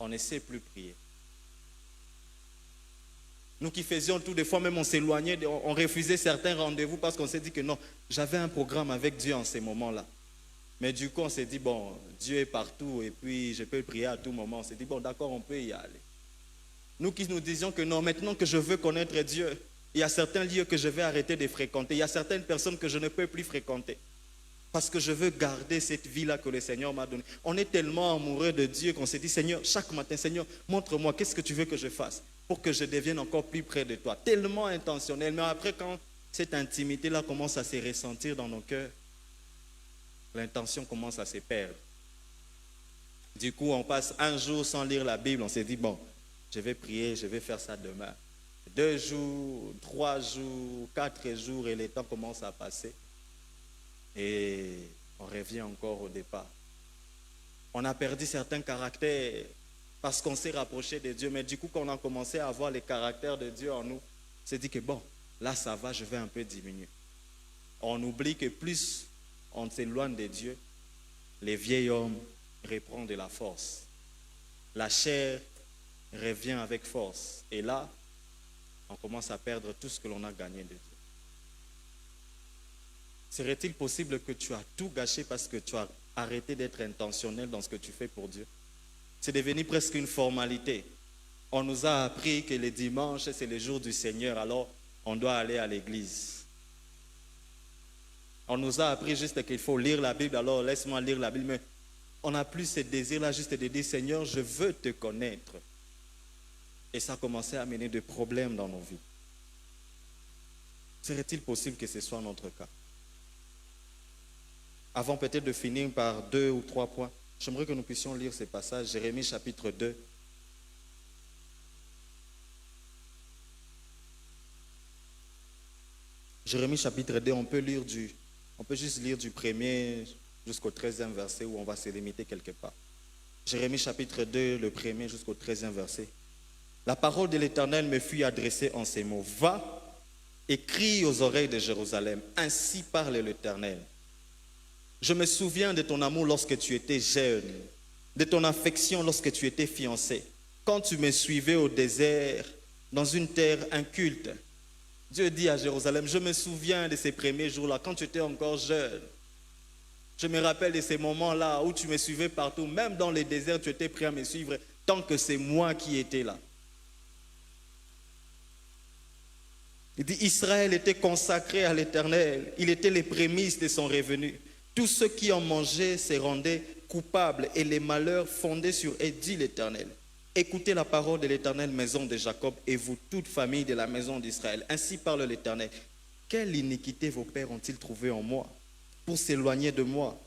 on ne sait plus prier. Nous qui faisions tout, des fois même on s'éloignait, on refusait certains rendez-vous parce qu'on s'est dit que non, j'avais un programme avec Dieu en ces moments-là. Mais du coup, on s'est dit, bon, Dieu est partout et puis je peux prier à tout moment. On s'est dit, bon, d'accord, on peut y aller. Nous qui nous disions que non, maintenant que je veux connaître Dieu, il y a certains lieux que je vais arrêter de fréquenter. Il y a certaines personnes que je ne peux plus fréquenter. Parce que je veux garder cette vie-là que le Seigneur m'a donnée. On est tellement amoureux de Dieu qu'on s'est dit, Seigneur, chaque matin, Seigneur, montre-moi, qu'est-ce que tu veux que je fasse pour que je devienne encore plus près de toi. Tellement intentionnel. Mais après, quand cette intimité-là commence à se ressentir dans nos cœurs, l'intention commence à se perdre. Du coup, on passe un jour sans lire la Bible. On s'est dit, bon, je vais prier, je vais faire ça demain. 2 jours, 3 jours, 4 jours, et le temps commence à passer. Et on revient encore au départ. On a perdu certains caractères parce qu'on s'est rapproché de Dieu. Mais du coup, quand on a commencé à avoir les caractères de Dieu en nous, on s'est dit que bon, là ça va, je vais un peu diminuer. On oublie que plus on s'éloigne de Dieu, les vieils hommes reprennent de la force. La chair revient avec force. Et là, on commence à perdre tout ce que l'on a gagné de Dieu. Serait-il possible que tu as tout gâché parce que tu as arrêté d'être intentionnel dans ce que tu fais pour Dieu? C'est devenu presque une formalité. On nous a appris que les dimanches, c'est le jour du Seigneur, alors on doit aller à l'église. On nous a appris juste qu'il faut lire la Bible, alors laisse-moi lire la Bible. Mais on n'a plus ce désir-là juste de dire, Seigneur, je veux te connaître. Et ça a commencé à amener des problèmes dans nos vies. Serait-il possible que ce soit notre cas? Avant peut-être de finir par 2 ou 3 points, j'aimerais que nous puissions lire ces passages. Jérémie chapitre 2. Jérémie chapitre 2, on peut juste lire du 1er jusqu'au 13e verset où on va se limiter quelque part. Jérémie chapitre 2, le 1er jusqu'au 13e verset. La parole de l'Éternel me fut adressée en ces mots. Va et crie aux oreilles de Jérusalem. Ainsi parle l'Éternel. Je me souviens de ton amour lorsque tu étais jeune, de ton affection lorsque tu étais fiancé, quand tu me suivais au désert, dans une terre inculte. Dieu dit à Jérusalem, je me souviens de ces premiers jours-là, quand tu étais encore jeune. Je me rappelle de ces moments-là où tu me suivais partout, même dans les déserts, tu étais prêt à me suivre, tant que c'est moi qui étais là. Il dit, Israël était consacré à l'Éternel, il était les prémices de son revenu. Tous ceux qui en mangeaient se rendaient coupables et les malheurs fondaient sur eux, dit l'Éternel. Écoutez la parole de l'Éternel, maison de Jacob, et vous, toute famille de la maison d'Israël. Ainsi parle l'Éternel. Quelle iniquité vos pères ont-ils trouvé en moi pour s'éloigner de moi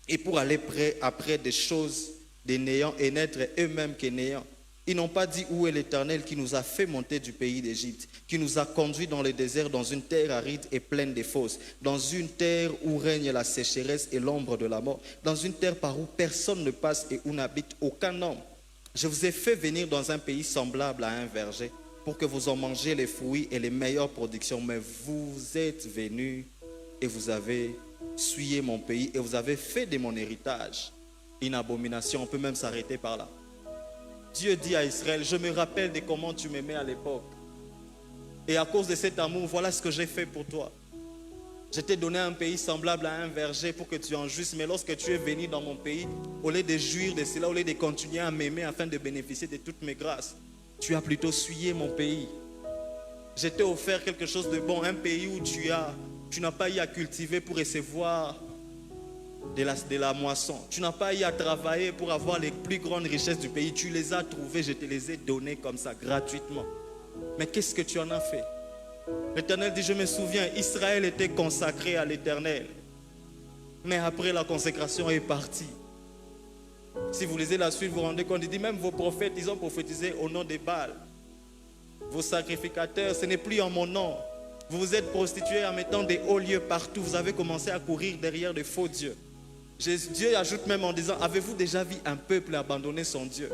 et pour aller après des choses des néants et n'être eux-mêmes que néants? Ils n'ont pas dit où est l'Éternel qui nous a fait monter du pays d'Égypte, qui nous a conduits dans le désert, dans une terre aride et pleine de fosses, dans une terre où règne la sécheresse et l'ombre de la mort, dans une terre par où personne ne passe et où n'habite aucun homme. Je vous ai fait venir dans un pays semblable à un verger pour que vous en mangiez les fruits et les meilleures productions, mais vous êtes venus et vous avez souillé mon pays et vous avez fait de mon héritage une abomination. On peut même s'arrêter par là. Dieu dit à Israël, je me rappelle de comment tu m'aimais à l'époque. Et à cause de cet amour, voilà ce que j'ai fait pour toi. Je t'ai donné un pays semblable à un verger pour que tu en jouisses. Mais lorsque tu es venu dans mon pays, au lieu de jouir de cela, au lieu de continuer à m'aimer afin de bénéficier de toutes mes grâces, tu as plutôt souillé mon pays. Je t'ai offert quelque chose de bon, un pays où tu n'as pas eu à cultiver pour recevoir de la moisson. Tu n'as pas eu à travailler pour avoir les plus grandes richesses du pays. Tu les as trouvées, je te les ai données comme ça, gratuitement. Mais qu'est-ce que tu en as fait? L'Éternel dit, je me souviens, Israël était consacré à l'Éternel. Mais après la consécration est partie. Si vous lisez la suite, vous vous rendez compte, il dit même vos prophètes, ils ont prophétisé au nom des Baals. Vos sacrificateurs, ce n'est plus en mon nom. Vous vous êtes prostitués en mettant des hauts lieux partout. Vous avez commencé à courir derrière de faux dieux. Dieu ajoute même en disant, avez-vous déjà vu un peuple abandonner son Dieu?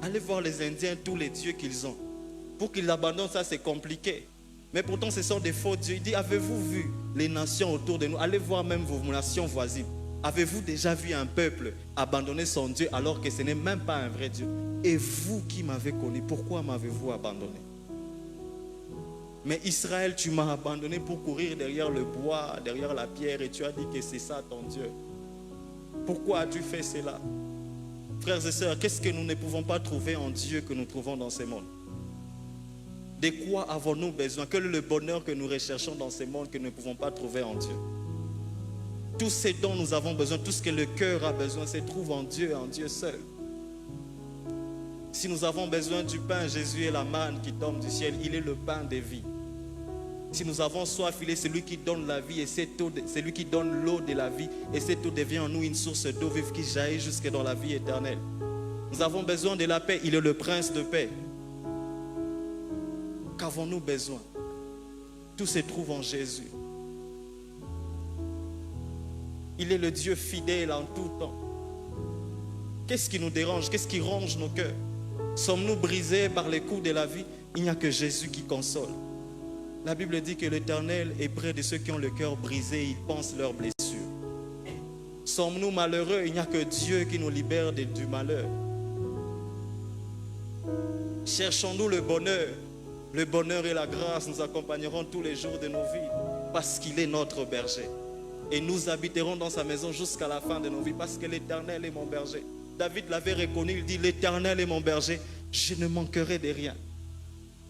Allez voir les Indiens, tous les dieux qu'ils ont. Pour qu'ils l'abandonnent, ça c'est compliqué. Mais pourtant, ce sont des faux dieux. Il dit, avez-vous vu les nations autour de nous? Allez voir même vos nations voisines. Avez-vous déjà vu un peuple abandonner son Dieu alors que ce n'est même pas un vrai Dieu? Et vous qui m'avez connu, pourquoi m'avez-vous abandonné? Mais Israël, tu m'as abandonné pour courir derrière le bois, derrière la pierre, et tu as dit que c'est ça ton Dieu. Pourquoi as-tu fait cela? Frères et sœurs, qu'est-ce que nous ne pouvons pas trouver en Dieu que nous trouvons dans ce monde? De quoi avons-nous besoin? Quel est le bonheur que nous recherchons dans ce monde que nous ne pouvons pas trouver en Dieu? Tout ce dont nous avons besoin, tout ce que le cœur a besoin, se trouve en Dieu et en Dieu seul. Si nous avons besoin du pain, Jésus est la manne qui tombe du ciel. Il est le pain de vie. Si nous avons soif, il est celui qui donne la vie et c'est lui qui donne l'eau de la vie. Et cette eau devient en nous une source d'eau vive qui jaillit jusque dans la vie éternelle. Nous avons besoin de la paix. Il est le prince de paix. Qu'avons-nous besoin? Tout se trouve en Jésus. Il est le Dieu fidèle en tout temps. Qu'est-ce qui nous dérange? Qu'est-ce qui ronge nos cœurs? Sommes-nous brisés par les coups de la vie? Il n'y a que Jésus qui console. La Bible dit que l'Éternel est près de ceux qui ont le cœur brisé, il pense leurs blessures. Sommes-nous malheureux? Il n'y a que Dieu qui nous libère du malheur. Cherchons-nous le bonheur? Le bonheur et la grâce nous accompagneront tous les jours de nos vies parce qu'il est notre berger. Et nous habiterons dans sa maison jusqu'à la fin de nos vies parce que l'Éternel est mon berger. David l'avait reconnu, il dit, l'Éternel est mon berger, je ne manquerai de rien.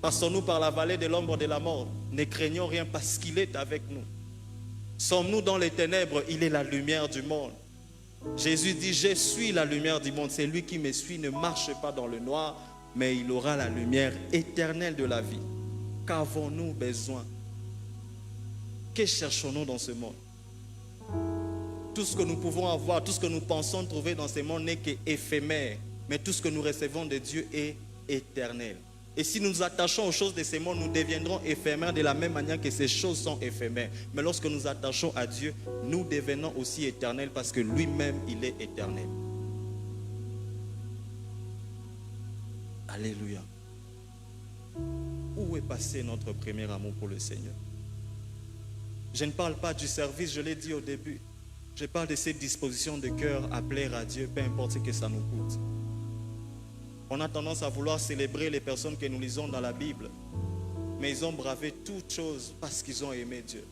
Passons-nous par la vallée de l'ombre de la mort, ne craignons rien parce qu'il est avec nous. Sommes-nous dans les ténèbres? Il est la lumière du monde. Jésus dit, je suis la lumière du monde. C'est lui qui me suit, ne marche pas dans le noir, mais il aura la lumière éternelle de la vie. Qu'avons-nous besoin? Que cherchons-nous dans ce monde? Tout ce que nous pouvons avoir, tout ce que nous pensons trouver dans ce monde n'est qu'éphémère. Mais tout ce que nous recevons de Dieu est éternel. Et si nous nous attachons aux choses de ce monde, nous deviendrons éphémères de la même manière que ces choses sont éphémères. Mais lorsque nous attachons à Dieu, nous devenons aussi éternels parce que lui-même, il est éternel. Alléluia. Où est passé notre premier amour pour le Seigneur? Je ne parle pas du service, je l'ai dit au début. Je parle de cette disposition de cœur à plaire à Dieu, peu importe ce que ça nous coûte. On a tendance à vouloir célébrer les personnes que nous lisons dans la Bible, mais ils ont bravé toutes choses parce qu'ils ont aimé Dieu.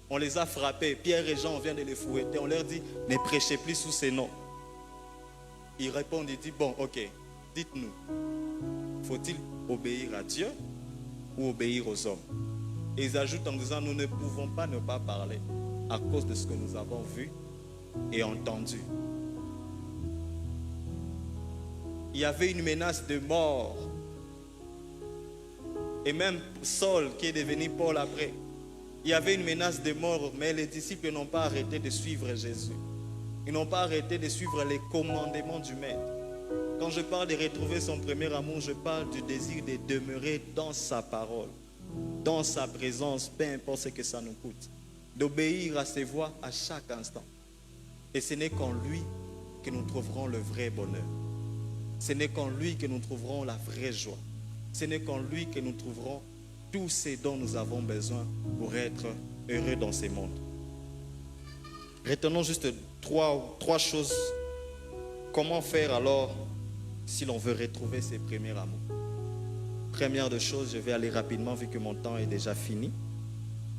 On les a frappés. Pierre et Jean, on vient de les fouetter. On leur dit, ne prêchez plus sous ces noms. Ils répondent, ils disent, bon, ok, dites-nous, faut-il obéir à Dieu ou obéir aux hommes? Et ils ajoutent en disant, nous ne pouvons pas ne pas parler à cause de ce que nous avons vu et entendu. Il y avait une menace de mort. Et même Saul, qui est devenu Paul après, il y avait une menace de mort, mais les disciples n'ont pas arrêté de suivre Jésus. Ils n'ont pas arrêté de suivre les commandements du Maître. Quand je parle de retrouver son premier amour, je parle du désir de demeurer dans sa parole, dans sa présence, peu importe ce que ça nous coûte. D'obéir à ses voix à chaque instant. Et ce n'est qu'en lui que nous trouverons le vrai bonheur. Ce n'est qu'en lui que nous trouverons la vraie joie. Ce n'est qu'en lui que nous trouverons tout ce dont nous avons besoin pour être heureux dans ce monde. Retenons juste trois choses. Comment faire alors si l'on veut retrouver ses premiers amours? Première de choses, je vais aller rapidement vu que mon temps est déjà fini.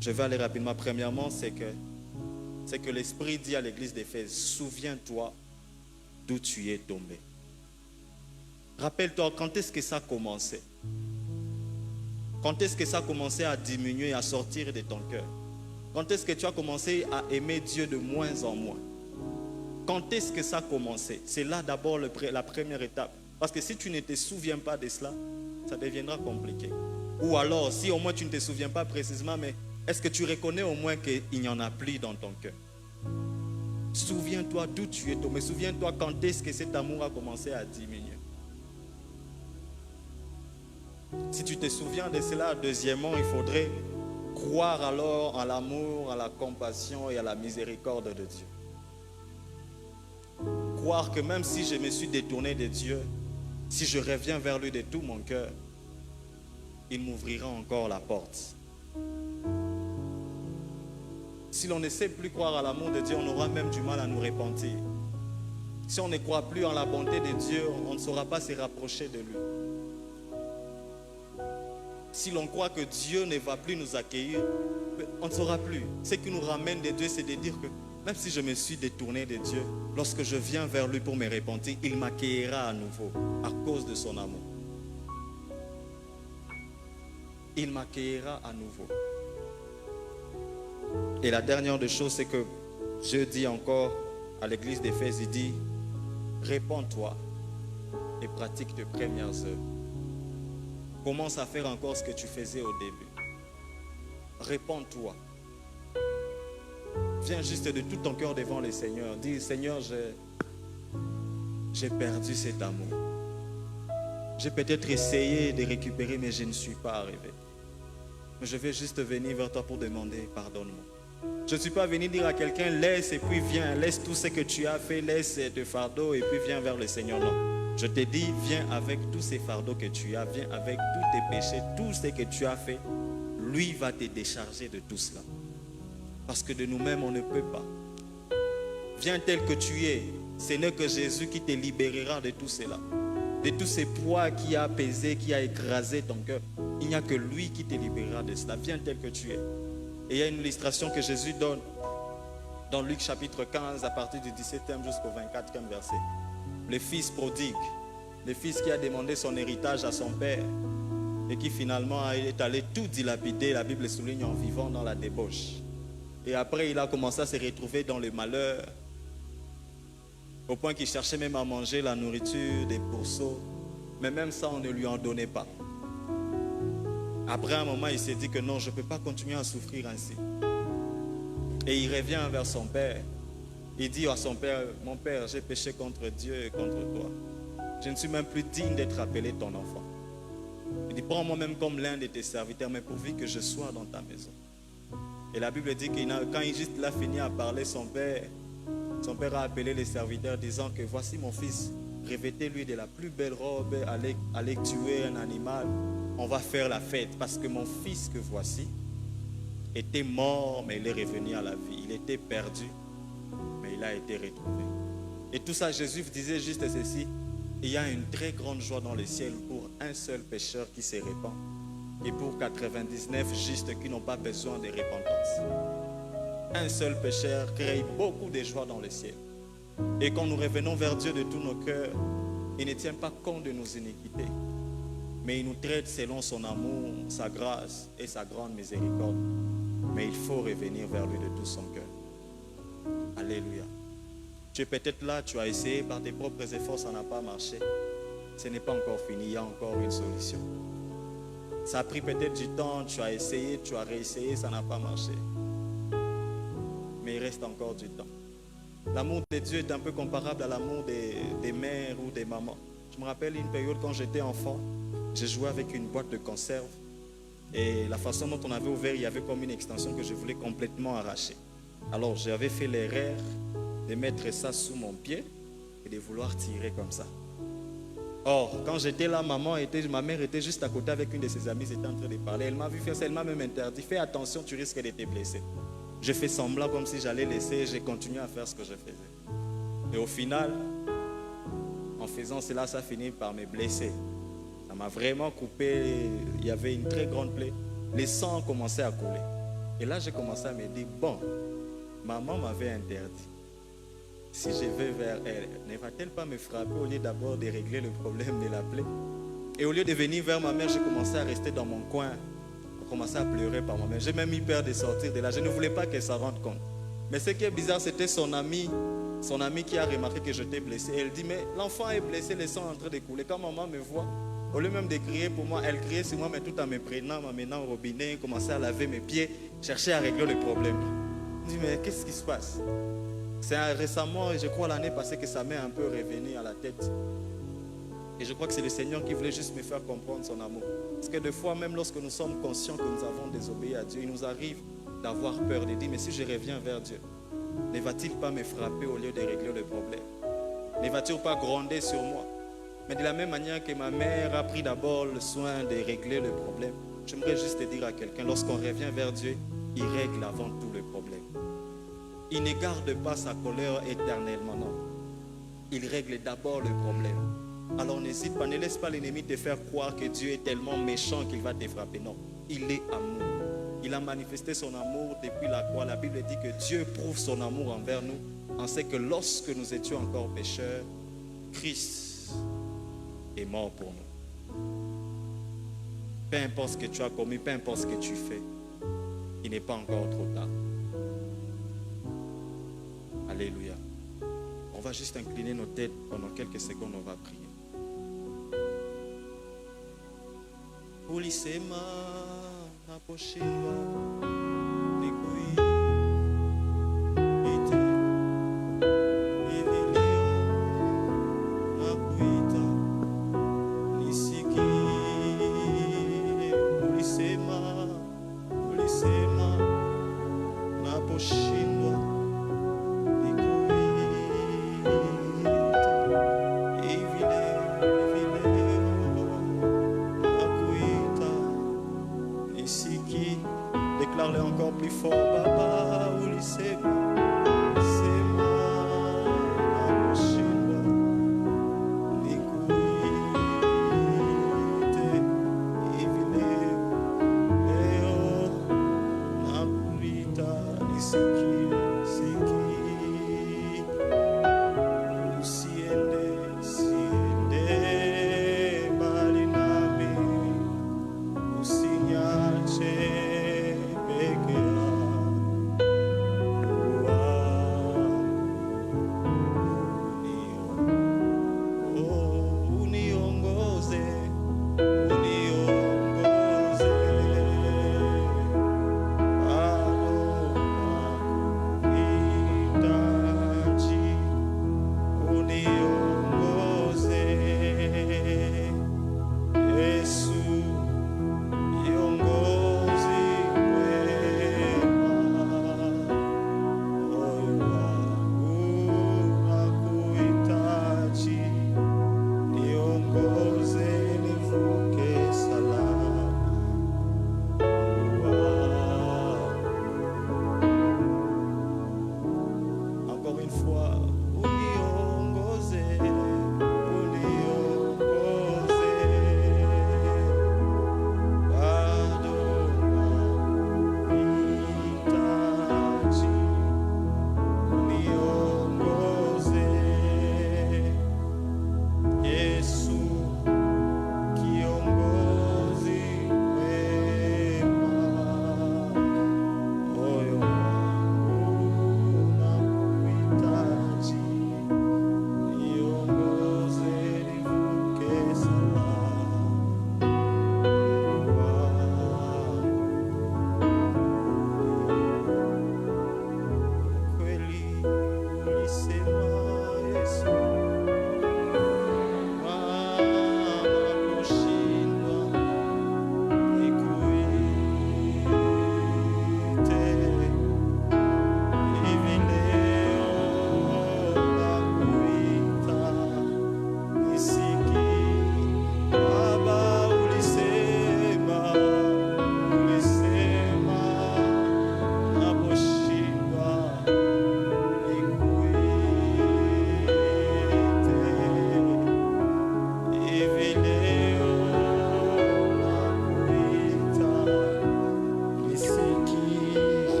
Je vais aller rapidement. Premièrement, c'est que l'Esprit dit à l'église d'Éphèse, souviens-toi d'où tu es tombé. Rappelle-toi, quand est-ce que ça a commencé? Quand est-ce que ça a commencé à diminuer, à sortir de ton cœur? Quand est-ce que tu as commencé à aimer Dieu de moins en moins? Quand est-ce que ça a commencé? C'est là d'abord la première étape. Parce que si tu ne te souviens pas de cela, ça deviendra compliqué. Ou alors, si au moins tu ne te souviens pas précisément, mais est-ce que tu reconnais au moins qu'il n'y en a plus dans ton cœur? Souviens-toi d'où tu es tombé. Souviens-toi quand est-ce que cet amour a commencé à diminuer. Si tu te souviens de cela, deuxièmement, il faudrait croire alors en l'amour, à la compassion et à la miséricorde de Dieu. Croire que même si je me suis détourné de Dieu, si je reviens vers lui de tout mon cœur, il m'ouvrira encore la porte. Si l'on ne sait plus croire à l'amour de Dieu, on aura même du mal à nous repentir. Si on ne croit plus en la bonté de Dieu, on ne saura pas se rapprocher de lui. Si l'on croit que Dieu ne va plus nous accueillir, on ne saura plus. Ce qui nous ramène de Dieu, c'est de dire que même si je me suis détourné de Dieu, lorsque je viens vers lui pour me repentir, il m'accueillera à nouveau à cause de son amour. Il m'accueillera à nouveau. Et la dernière des choses, c'est que Dieu dit encore à l'église d'Éphèse, il dit, répands-toi et pratique tes premières œuvres. Commence à faire encore ce que tu faisais au début. Répands-toi. Viens juste de tout ton cœur devant le Seigneur. Dis, Seigneur, j'ai perdu cet amour. J'ai peut-être essayé de récupérer, mais je ne suis pas arrivé. Mais je vais juste venir vers toi pour demander, pardonne-moi. Je ne suis pas venu dire à quelqu'un, laisse et puis viens, laisse tout ce que tu as fait, laisse tes fardeaux et puis viens vers le Seigneur. Non. Je te dis, viens avec tous ces fardeaux que tu as, viens avec tous tes péchés, tout ce que tu as fait. Lui va te décharger de tout cela. Parce que de nous-mêmes, on ne peut pas. Viens tel que tu es. Ce n'est que Jésus qui te libérera de tout cela. De tous ces poids qui a pesé, qui a écrasé ton cœur. Il n'y a que lui qui te libérera de cela. Viens tel que tu es. Et il y a une illustration que Jésus donne dans Luc chapitre 15 à partir du 17e jusqu'au 24e verset. Le fils prodigue, le fils qui a demandé son héritage à son père et qui finalement est allé tout dilapider, la Bible souligne, en vivant dans la débauche. Et après, il a commencé à se retrouver dans le malheur, au point qu'il cherchait même à manger la nourriture des pourceaux. Mais même ça, on ne lui en donnait pas. Après un moment, il s'est dit que non, je ne peux pas continuer à souffrir ainsi. Et il revient vers son père. Il dit à son père, mon père, j'ai péché contre Dieu et contre toi. Je ne suis même plus digne d'être appelé ton enfant. Il dit, prends-moi même comme l'un de tes serviteurs, mais pourvu que je sois dans ta maison. Et la Bible dit que quand il a fini à parler, son père a appelé les serviteurs disant que voici mon fils, revêtez-lui de la plus belle robe, allez tuer un animal, on va faire la fête. Parce que mon fils que voici était mort, mais il est revenu à la vie. Il était perdu, mais il a été retrouvé. Et tout ça, Jésus disait juste ceci, il y a une très grande joie dans le ciel pour un seul pécheur qui se répand. Et pour 99 justes qui n'ont pas besoin de repentance. Un seul pécheur crée beaucoup de joie dans le ciel. Et quand nous revenons vers Dieu de tous nos cœurs, il ne tient pas compte de nos iniquités, mais il nous traite selon son amour, sa grâce et sa grande miséricorde. Mais il faut revenir vers lui de tout son cœur. Alléluia. Tu es peut-être là, tu as essayé par tes propres efforts, ça n'a pas marché. Ce n'est pas encore fini, il y a encore une solution. Ça a pris peut-être du temps, tu as essayé, tu as réessayé, ça n'a pas marché. Mais il reste encore du temps. L'amour de Dieu est un peu comparable à l'amour des mères ou des mamans. Je me rappelle une période quand j'étais enfant, j'ai joué avec une boîte de conserve. Et la façon dont on avait ouvert, il y avait comme une extension que je voulais complètement arracher. Alors j'avais fait l'erreur de mettre ça sous mon pied et de vouloir tirer comme ça. Or, quand j'étais là, ma mère était juste à côté avec une de ses amies, était en train de parler. Elle m'a vu faire ça, elle m'a même interdit. Fais attention, tu risques de te blesser. J'ai fait semblant comme si j'allais laisser et j'ai continué à faire ce que je faisais. Et au final, en faisant cela, ça finit par me blesser. Ça m'a vraiment coupé, il y avait une très grande plaie. Les sangs commençaient à couler. Et là, j'ai commencé à me dire, bon, maman m'avait interdit. Si je vais vers elle, ne va-t-elle pas me frapper au lieu d'abord de régler le problème de la plaie? Et au lieu de venir vers ma mère, j'ai commencé à rester dans mon coin. J'ai commencé à pleurer par moi-même. J'ai même eu peur de sortir de là. Je ne voulais pas qu'elle s'en rende compte. Mais ce qui est bizarre, c'était son ami qui a remarqué que j'étais blessé. Elle dit, mais l'enfant est blessé, le sang est en train de couler. Quand maman me voit, au lieu même de crier pour moi, elle criait sur moi, mais tout en me prenant, m'amenant au robinet, commençait à laver mes pieds, chercher à régler le problème. Je dis, mais qu'est-ce qui se passe? C'est récemment, je crois l'année passée, que ça m'est un peu revenu à la tête. Et je crois que c'est le Seigneur qui voulait juste me faire comprendre son amour. Parce que des fois, même lorsque nous sommes conscients que nous avons désobéi à Dieu, il nous arrive d'avoir peur, de dire, mais si je reviens vers Dieu, ne va-t-il pas me frapper au lieu de régler le problème? Ne va-t-il pas gronder sur moi? Mais de la même manière que ma mère a pris d'abord le soin de régler le problème, j'aimerais juste te dire à quelqu'un, lorsqu'on revient vers Dieu, il règle avant tout le problème. Il ne garde pas sa colère éternellement, non. Il règle d'abord le problème. Alors n'hésite pas, ne laisse pas l'ennemi te faire croire que Dieu est tellement méchant qu'il va te frapper. Non, il est amour. Il a manifesté son amour depuis la croix. La Bible dit que Dieu prouve son amour envers nous. On sait que lorsque nous étions encore pécheurs, Christ est mort pour nous. Peu importe ce que tu as commis, peu importe ce que tu fais, il n'est pas encore trop tard. Alléluia. On va juste incliner nos têtes pendant quelques secondes, on va prier. Ulisema naposhindwa nikuite hivi leo, nakuita nisikie. Ulisema naposhindwa déclare-le encore plus fort. Baba, ulisema, sema, nakushindwa, nikuite hivi leo, nakuita, nisikie, usiende mbali nami, usinyache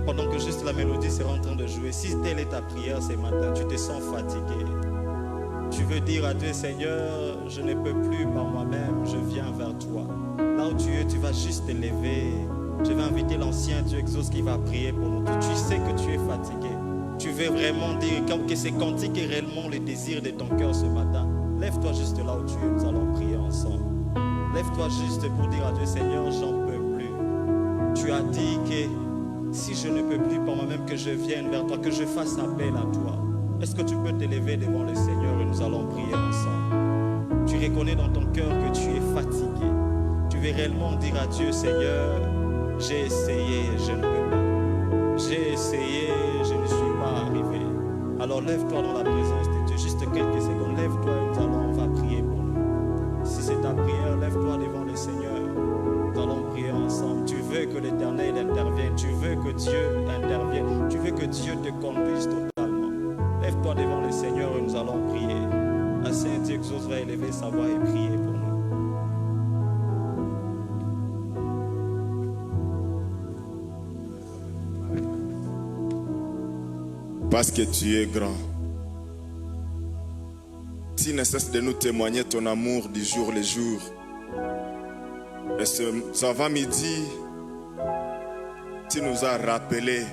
pendant que juste la mélodie sera en train de jouer, si telle est ta prière ce matin, tu te sens fatigué, tu veux dire à Dieu, Seigneur, je ne peux plus par moi-même, je viens vers toi. Là où tu es, tu vas juste te lever. Je vais inviter l'ancien Dieu Exauce qui va prier pour nous. Tu sais que tu es fatigué. Tu veux vraiment dire que c'est cantique est réellement le désir de ton cœur ce matin. Lève-toi juste là où tu es, nous allons prier ensemble. Lève-toi juste pour dire à Dieu, Seigneur, j'en peux plus. Tu as dit que si je ne peux plus par moi-même, que je vienne vers toi, que je fasse appel à toi. Est-ce que tu peux t'élever devant le Seigneur et nous allons prier ensemble? Tu reconnais dans ton cœur que tu es fatigué. Tu veux réellement dire à Dieu, Seigneur, j'ai essayé, je ne peux pas. J'ai essayé, je ne suis pas arrivé. Alors lève-toi dans la présence de Dieu, juste quelques secondes. Lève-toi et on va prier pour nous. Si c'est ta prière, lève-toi devant le Seigneur. Nous allons prier ensemble. Tu veux que l'Éternel intervienne. Tu veux que Dieu intervienne. Tu veux que Dieu te conduise totalement. Lève-toi devant le Seigneur et nous allons prier. Un Saint Exauce va élever sa voix et prier pour nous.
Parce que tu es grand. Tu ne cesses de nous témoigner ton amour du jour le jour. Et ce avant-midi, tu nous as rappelé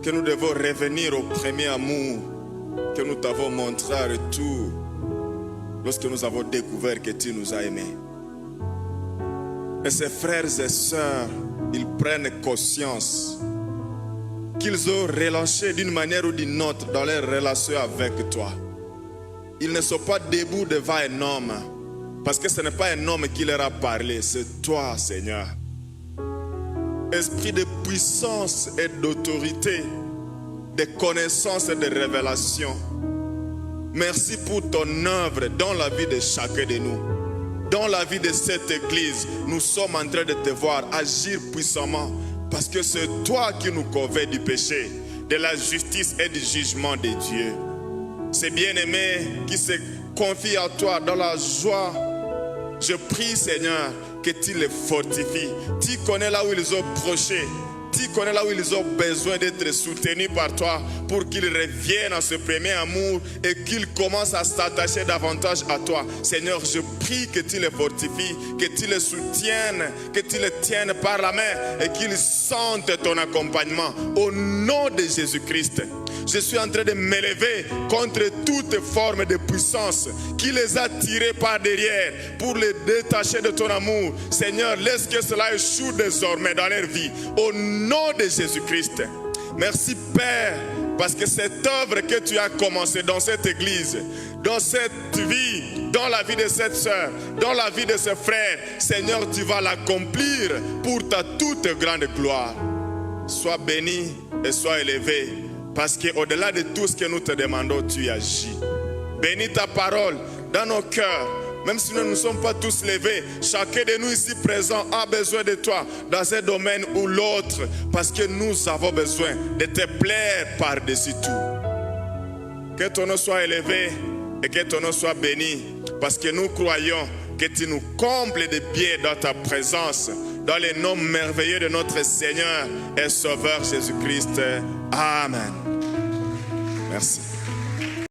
que nous devons revenir au premier amour que nous t'avons montré à retour lorsque nous avons découvert que tu nous as aimés. Et ces frères et sœurs, ils prennent conscience qu'ils ont relâché d'une manière ou d'une autre dans leur relation avec toi. Ils ne sont pas debout devant un homme, parce que ce n'est pas un homme qui leur a parlé, c'est toi, Seigneur. Esprit de puissance et d'autorité, de connaissance et de révélation. Merci pour ton œuvre dans la vie de chacun de nous. Dans la vie de cette église, nous sommes en train de te voir agir puissamment, parce que c'est toi qui nous convaincs du péché, de la justice et du jugement de Dieu. Ces bien-aimés qui se confient à toi dans la joie, je prie, Seigneur, que tu les fortifies. Tu connais là où ils ont broché. Tu connais là où ils ont besoin d'être soutenus par toi pour qu'ils reviennent à ce premier amour et qu'ils commencent à s'attacher davantage à toi. Seigneur, je prie que tu les fortifies, que tu les soutiennes, que tu les tiennes par la main et qu'ils sentent ton accompagnement. Au nom de Jésus-Christ, je suis en train de m'élever contre toute forme de puissance qui les a tirés par derrière pour les détacher de ton amour. Seigneur, laisse que cela échoue désormais dans leur vie. Au nom de Jésus-Christ. Merci Père, parce que cette œuvre que tu as commencée dans cette église, dans cette vie, dans la vie de cette sœur, dans la vie de ce frère, Seigneur, tu vas l'accomplir pour ta toute grande gloire. Sois béni et sois élevé, parce qu'au-delà de tout ce que nous te demandons, tu agis. Bénis ta parole dans nos cœurs. Même si nous ne nous sommes pas tous levés, chacun de nous ici présent a besoin de toi dans un domaine ou l'autre, parce que nous avons besoin de te plaire par-dessus tout. Que ton nom soit élevé et que ton nom soit béni, parce que nous croyons que tu nous combles de bien dans ta présence, dans le nom merveilleux de notre Seigneur et Sauveur Jésus-Christ. Amen. Merci.